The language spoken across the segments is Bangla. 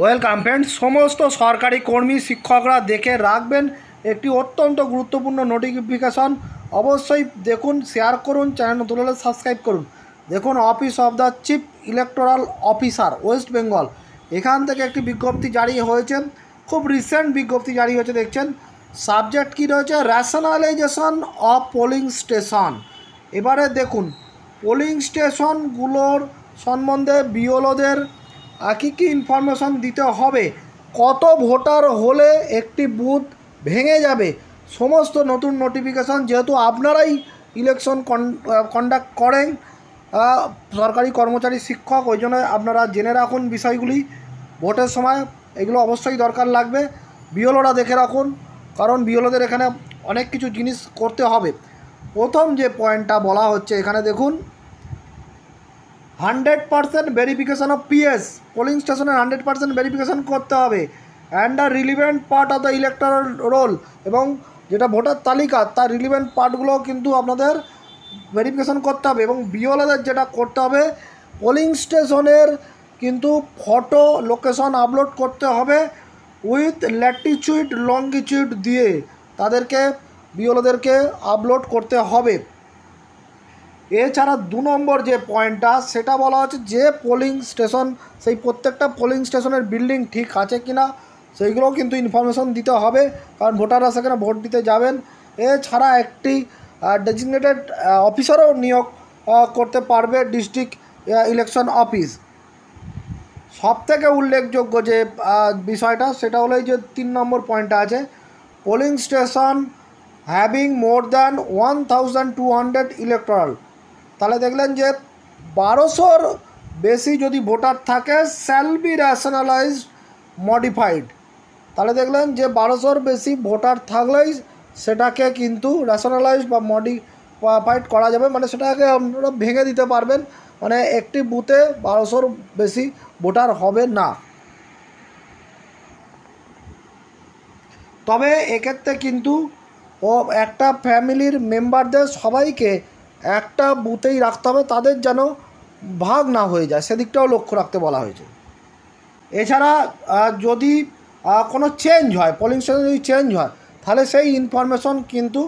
ওয়েলকাম ফ্রেন্ডস, সমস্ত সরকারি কর্মী শিক্ষকরা দেখে রাখবেন একটি অত্যন্ত গুরুত্বপূর্ণ নোটিফিকেশন। অবশ্যই দেখুন, শেয়ার করুন, চ্যানেল নতুন হলে সাবস্ক্রাইব করুন। দেখুন, office of the chief electoral officer West Bengal, এখান থেকে একটি বিজ্ঞপ্তি জারি হয়েছে। খুব রিসেন্ট বিজ্ঞপ্তি জারি হয়েছে। দেখছেন সাবজেক্ট কী রয়েছে, র্যাশনালাইজেশন অফ পোলিং স্টেশন। এবারে দেখুন, পোলিং স্টেশনগুলোর সম্বন্ধে বিওলোদের কী কী ইনফরমেশন দিতে হবে, কত ভোটার হলে একটি বুথ ভেঙে যাবে, সমস্ত নতুন নোটিফিকেশান। যেহেতু আপনারাই ইলেকশন কন্ডাক্ট করেন, সরকারি কর্মচারী শিক্ষক, ওই জন্য আপনারা জেনে রাখুন বিষয়গুলি। ভোটের সময় এগুলো অবশ্যই দরকার লাগবে। বিওলোরা দেখে রাখুন, কারণ বিওলোদের এখানে অনেক কিছু জিনিস করতে হবে। প্রথম যে পয়েন্টটা বলা হচ্ছে এখানে দেখুন, 100% ভেরিফিকেশন অফ পিএস। পোলিং স্টেশনের 100% ভেরিফিকেশন করতে হবে। And the relevant part of the electoral role, এবং যেটা ভোটার তালিকা তার রিলিভেন্ট পার্টগুলো কিন্তু আপনাদের ভেরিফিকেশন করতে হবে। এবং বিওলাদের যেটা করতে হবে, পোলিং স্টেশনের কিন্তু ফটো লোকেশন আপলোড করতে হবে উইথ ল্যাটিচিউড লঙ্গিচিউড দিয়ে, তাদেরকে বিওলাদেরকে আপলোড করতে হবে। এছাড়া 2 নম্বর যে পয়েন্টটা, সেটা বলা হচ্ছে যে পোলিং স্টেশন, সেই প্রত্যেকটা পোলিং স্টেশনের বিল্ডিং ঠিক আছে কি না সেইগুলোও কিন্তু ইনফরমেশন দিতে হবে, কারণ ভোটাররা সেখানে ভোট দিতে যাবেন। এছাড়া একটি ডেজিগনেটেড অফিসারও নিয়োগ করতে পারবে ডিস্ট্রিক্ট ইলেকশন অফিস। সবথেকে উল্লেখযোগ্য যে বিষয়টা, সেটা হলো এই যে 3 নম্বর পয়েন্টটা আছে, polling station having more than 1200 electoral. তাহলে দেখলেন যে 1200-র বেশি যদি ভোটার থাকে, শ্যাল বি র্যাশনালাইজড মডিফাইড। তাহলে দেখলেন যে 1200-র বেশি ভোটার থাকলেই সেটাকে কিন্তু র্যাশনালাইজড বা মডিফাইড করা যাবে, মানে সেটাকে আপনারা ভেঙে দিতে পারবেন। মানে একটি বুথে 1200-র বেশি ভোটার হবে না। তবে এক্ষেত্রে কিন্তু একটা ফ্যামিলির মেম্বারদের সবাইকে একটা বুথেই রাখতে হবে, তাদের যেন ভাগ না হয়ে যায়, সেদিকটাও লক্ষ্য রাখতে বলা হয়েছে। এছাড়া যদি কোনো চেঞ্জ হয়, পোলিং স্টেশন যদি চেঞ্জ হয়, তাহলে সেই ইনফরমেশন কিন্তু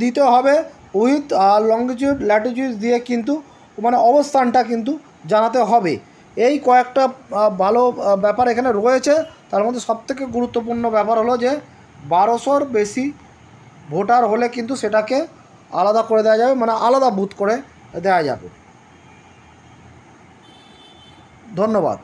দিতে হবে উইথ লঙ্গিচিউড ল্যাটিচিউড দিয়ে, কিন্তু মানে অবস্থানটা কিন্তু জানাতে হবে। এই কয়েকটা ভালো ব্যাপার এখানে রয়েছে। তার মধ্যে সবথেকে গুরুত্বপূর্ণ ব্যাপার হলো যে 1200-র বেশি ভোটার হলে কিন্তু সেটাকে আলাদা করে দেওয়া যাবে, মানে আলাদা বুথ করে দেওয়া যাবে। ধন্যবাদ।